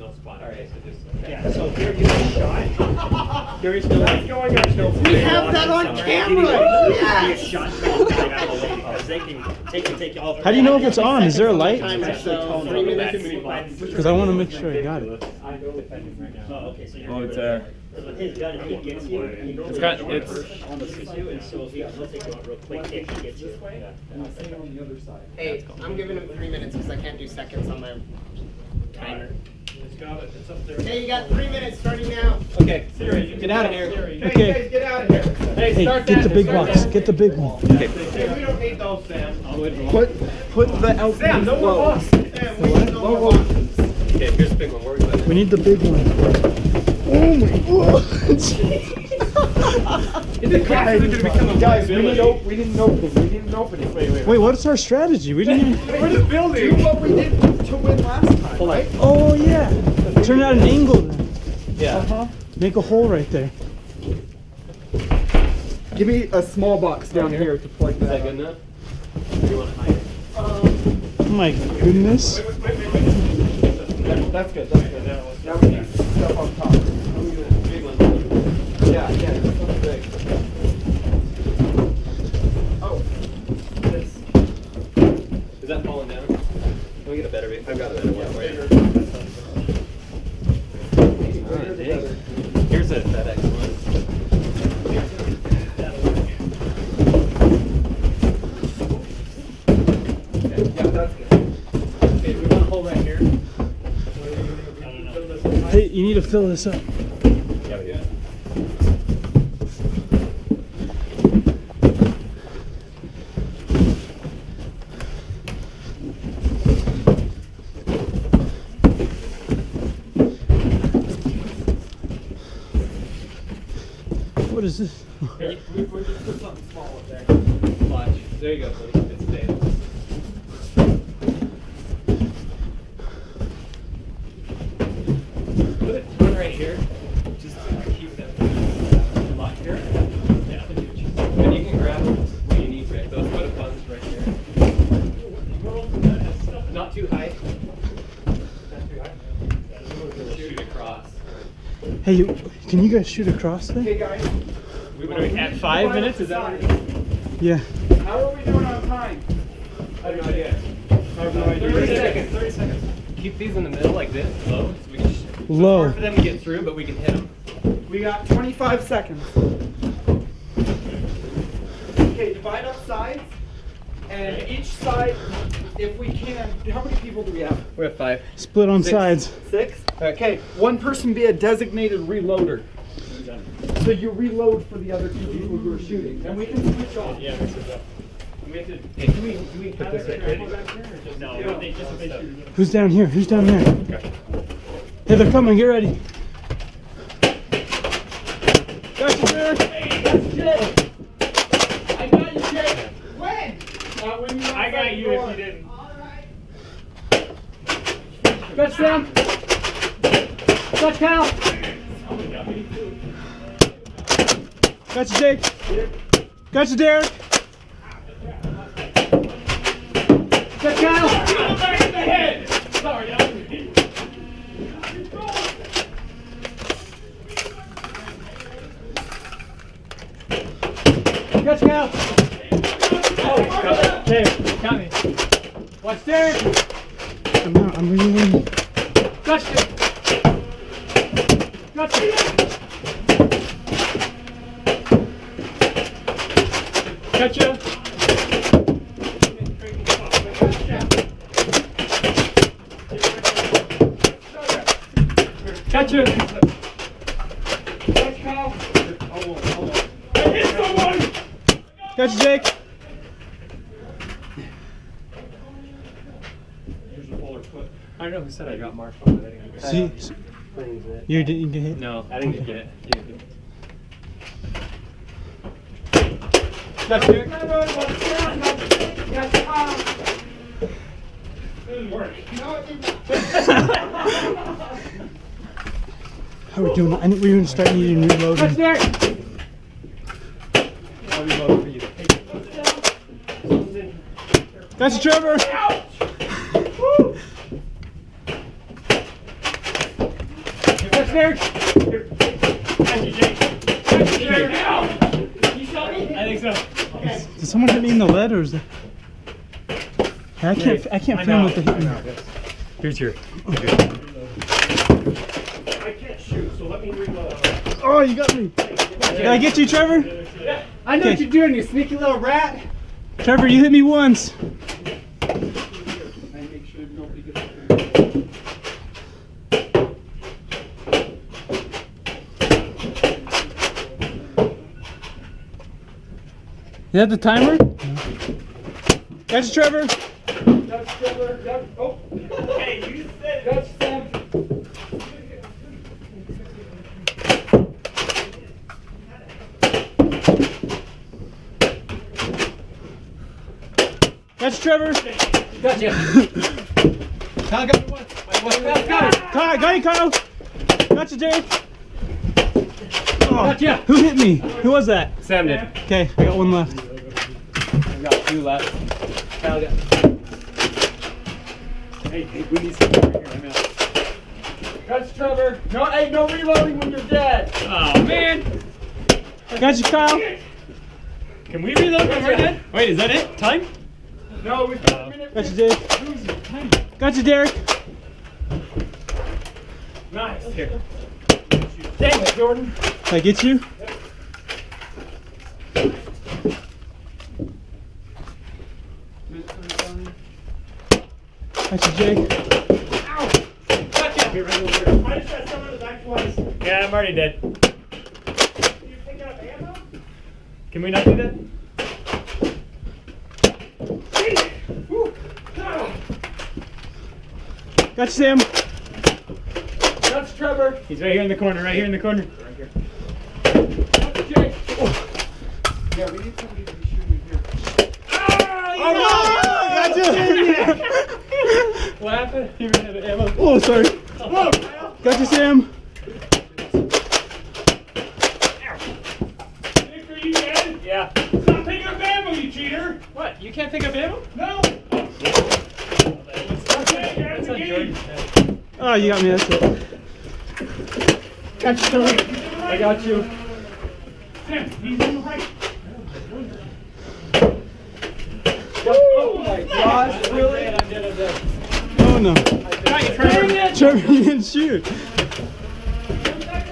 don't spot. All right. Yeah, so here you shot. Here is no. What's going on? We have that on camera! Yes! Shot because they can take all. How do you know if it's on? Is there a light? So 3 minutes. Because I want to make sure I got it. Oh, okay, so you're it's there. With his gun, if he gets you, It's got, it's. almost you, and so if he will take a real quick if he gets you. Hey, I'm giving him 3 minutes because I can't do seconds on my timer. It's up there. Hey, you got 3 minutes starting now. Okay, get out of here. Okay. Get out of here. Hey, get the big box. Get the big one. Hey, we don't need those, Sam. Put the out. Sam, no more boxes. Sam, we need no more boxes. Okay, here's the big one. Where are we going? We need the big one. Oh my god! Guys, we didn't open it. Wait, what's our strategy? We didn't even. We're just building. Do what we did to win last time, right? Oh yeah. Turn out an angle then. Yeah. Make a hole right there. Give me a small box down here to plug Is that. that good enough? Or do you want to hide it? Oh my goodness. That's good. Now we need stuff on top. Big one. Yeah, this one's big. Oh, this. Is that falling down? Can we get a better bit? I've got a better one. Here's a FedEx one. Yeah, that's good. Okay, we want a hole right here. Hey, you need to fill this up. Yeah, we do. What is this? Here, we just put something small up there. Watch. There you go, buddy. It's stable. Put it one right here. Just to keep that lock here. Yeah. And you can grab what you need, Rick. Those foot buttons right here. Not too high. Shoot across. Hey, can you guys shoot across there? Okay, guys. What are we at 5 minutes? Is that what it is? Yeah. How are we doing on time? I have no idea. 30 seconds. 30 seconds. Keep these in the middle like this, low, so we can. Low. Hard for them to get through, but we can hit them. We got 25 seconds. Okay, divide up sides. And each side, if we can, how many people do we have? We have 5. Split on sides. 6? Okay, one person be a designated reloader. So you reload for the other 2 people who are shooting. And we can switch off. Yeah, mix it up. We have to, do we have it ready back here or just? No, they just make sure. Who's down here? Who's down there? Hey, they're coming. Get ready. Got you there. That's Jay. I got you, Jay. When? When you I got you if you didn't. Got Sam. Got Cal. Got you, Jake. Got you, Derek. Got Cal. Sorry, Got Cal. Okay, count me. Watch Derek. I'm out. I'm reloading. Gotcha. Gotcha. Gotcha. Gotcha. Watch Cal. I hit someone. Got you, Jake. I don't know who said I got marked on it. See, you didn't get hit. No, I didn't get it. Got Derek. Got Cal. Didn't work. No, it didn't. How are we doing? I think we're gonna start needing reloading. Watch Derek. I'll reload for you. Got you, Trevor. Catch Derek. Catch you, Jake. Catch you, Derek. Now. You shot me? I think so. Okay. Did someone hit me in the lead or is it? I can't film with the hit. Here's your. I can't shoot, so let me reload. Oh, you got me. Did I get you, Trevor? Yeah. I know what you're doing, you sneaky little rat. Trevor, you hit me once. Is that the timer? That's Trevor. That's Trevor. Oh. Hey, you said. That's Sam. That's Trevor. Gotcha. Kyle got me one. Kyle, got you, Kyle. Gotcha, Jake. Oh, Gotcha. who hit me? Who was that? Sam did. Okay, I got one left. I've got 2 left. Kyle got. Hey, we need some over here. I'm out. That's Trevor. No, hey, no reloading when you're dead. Oh, man. Gotcha, Kyle. Can we reload when we're dead? Wait, is that it? Time? No, we've got a minute. Gotcha, Jake. Gotcha, Derek. Nice. Here. Dang it, Jordan. Did I get you? Gotcha, Jake. Gotcha. Here, right over here. I just got someone in the back twice. Yeah, I'm already dead. Can you pick up ammo? Can we not do that? Gotcha, Sam. That's Trevor. He's right here in the corner, right here in the corner. Right here. That's Jake. Oh. Yeah, we need somebody to be shooting here. Oh, no! Gotcha! What happened? He ran out of ammo. Oh, sorry. Whoa! Gotcha, Sam. Nick, are you dead? Yeah. Stop picking up ammo, you cheater! What? You can't pick up ammo? No! That's not Jordan. Oh, you got me. That's it. Gotcha, Trevor. I got you. Sam, he's on the right. Oh my gosh, really? I'm dead. Oh, no. Got you, Trevor. Trevor, you didn't shoot.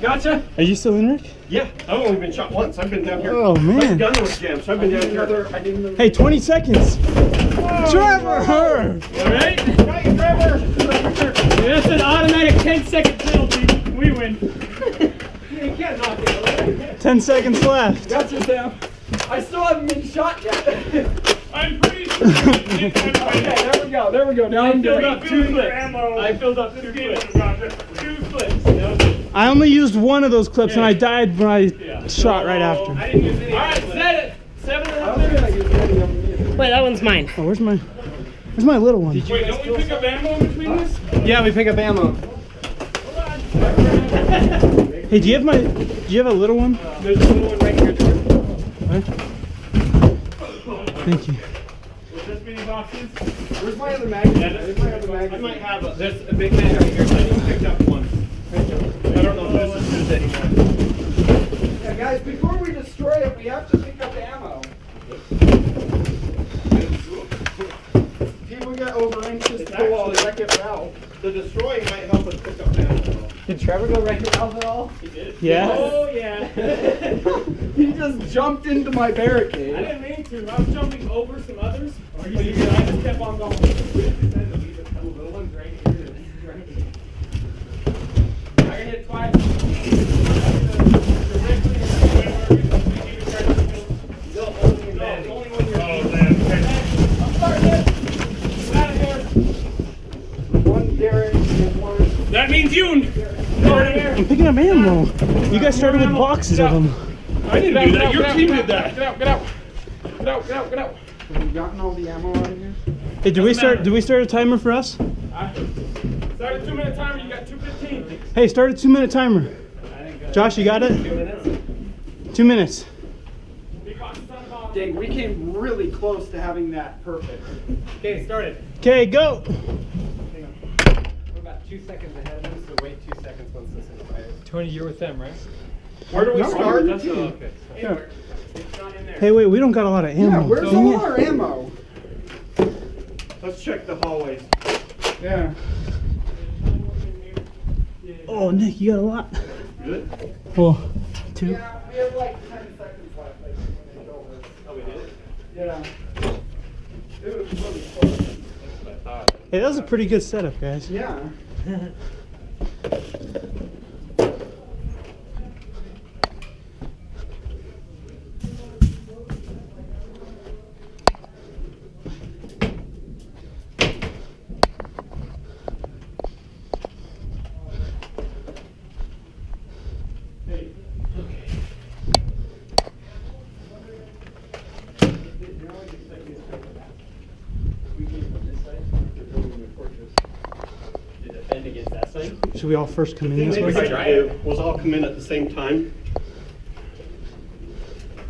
Gotcha. Are you still in, Rick? Yeah, I've only been shot once. I've been down here. Oh, My man. gun was jammed, so I've been down here. I didn't know. Hey, 20 seconds. Trevor! Alright? Got you, Trevor. That's an automatic 10-second penalty. We win. You can't knock it away. 10 seconds left. Gotcha, Sam. I still haven't been shot yet. I'm pretty sure. Okay, there we go. Now I'm filled doing up 2 clips. I filled up 2 clips. 2 clips. I only used one of those clips and I died when I shot right after. I didn't use any. Alright, set it. 7 I don't think I used any of them either. Wait, that one's mine. Oh, where's my little one? Wait, don't we pick up ammo in between this? Yeah, we pick up ammo. Hey, do you have a little one? There's a little one right here, Jordan. What? Thank you. Was this many boxes? Where's my other magazine? Yeah, Where's my other I magazine? might have there's a big man right here. I just picked up one. I don't know if this is good anymore. Yeah, guys, before we destroy it, we have to pick up ammo. People get over anxious to go all wreck it out. The destroying might help us pick up ammo. Did Trevor go wreck it out at all? He did. Yeah? Oh, yeah. He just jumped into my I barricade. didn't mean to. I was jumping over some others. I just kept on going. We just decided to leave the little ones right here. I got hit twice. One Derek and one. That means you. I'm picking up ammo. You guys started with boxes of them. I didn't do that. Your team did that. Get out. Have we gotten all the ammo out of here? Hey, did we start a timer for us? Start a 2-minute timer. You got 2:15. Hey, start a 2-minute timer. Josh, you got it? 2 minutes. Dang, we came really close to having that perfect. Okay, start it. Okay, go. We're about 2 seconds ahead of them, so wait 2 seconds once this is fired. Tony, you're with them, right? Where do we No, start? That's okay. Yeah. It's not in there. Hey, wait, we don't got a lot of ammo. Yeah, where's Dang all it. our ammo? Let's check the hallways. Yeah. Oh, Nick, you got a lot. Good? Well, 2. Yeah, we have like 10 seconds left. Like, when they go over. Oh, we did? Yeah. It was really close. That's what I thought. Hey, that was a pretty good setup, guys. Yeah. To defend against that side? Should we all first come in Thing this they way? tried to do was all come in at the same time.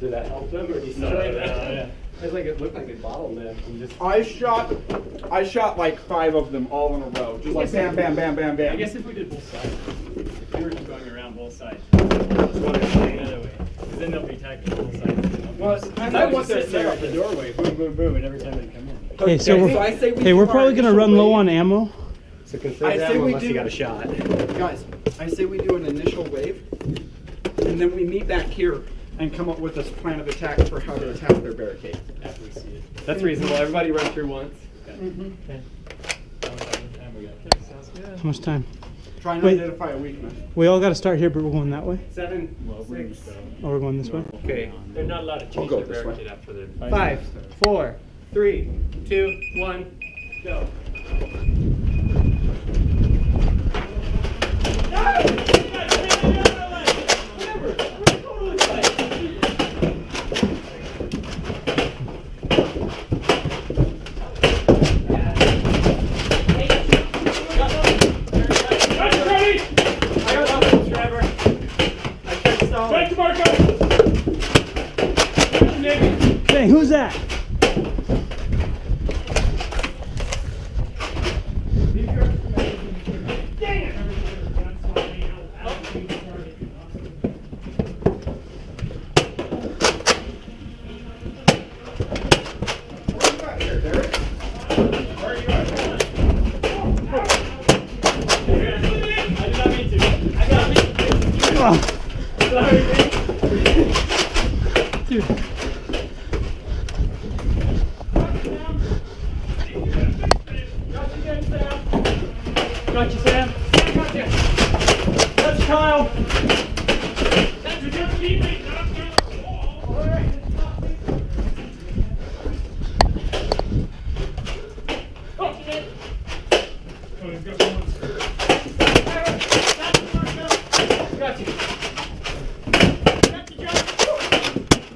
Did that help them, or do you No, like no, that? yeah. It's like it looked like they bottlenecked and just. I shot like 5 of them all in a row. Just like bam, bam, bam, bam, bam. I guess if we did both sides, if we were going around both sides, that's what I'm saying another way. Because then they'll be attacking both sides. Well, I was sitting there at the doorway, boom, boom, boom, and every time they come in. Hey, so Okay, we're, so I say we hey, do we're our probably gonna initial run low wave. on ammo. So I conserve say ammo we unless you do- got a shot. Guys, I say we do an initial wave, and then we meet back here and come up with a plan of attack for how to attack their barricade. After we see it. That's reasonable. Everybody run through once. Mm-hmm. Okay. How much time we got? Okay, sounds good. How much time? Try and Wait. identify a weakness. We all gotta start here, but we're going that way? 7, Well, we're 6. Or we're going this way? Okay. They're not allowed to change go their this way. barricade after the. 5, 4, 3, 2, 1, go. Hey, who's that? Dude. Got you, Sam. Got you. That's Kyle. That's a good teammate.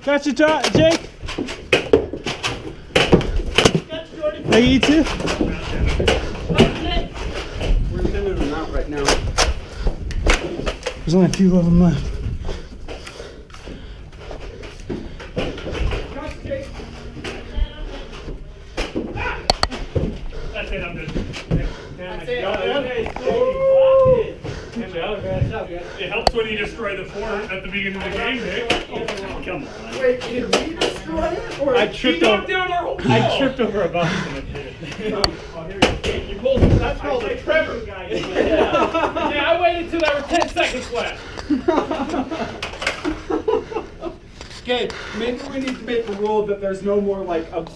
Got you, Jake. Hey, you too? We're thinning them out right now. There's only a few of them left. That's it, I'm good. That's it. It helps when you destroy the fort at the beginning of the game, Nick. Come on. Wait, did we destroy it? Or I tripped over. Down our whole I tripped over a box and it hit it. You pulled. That's called a Trevor. Yeah, I waited till there were 10 seconds left. Okay, maybe we need to make a rule that there's no more like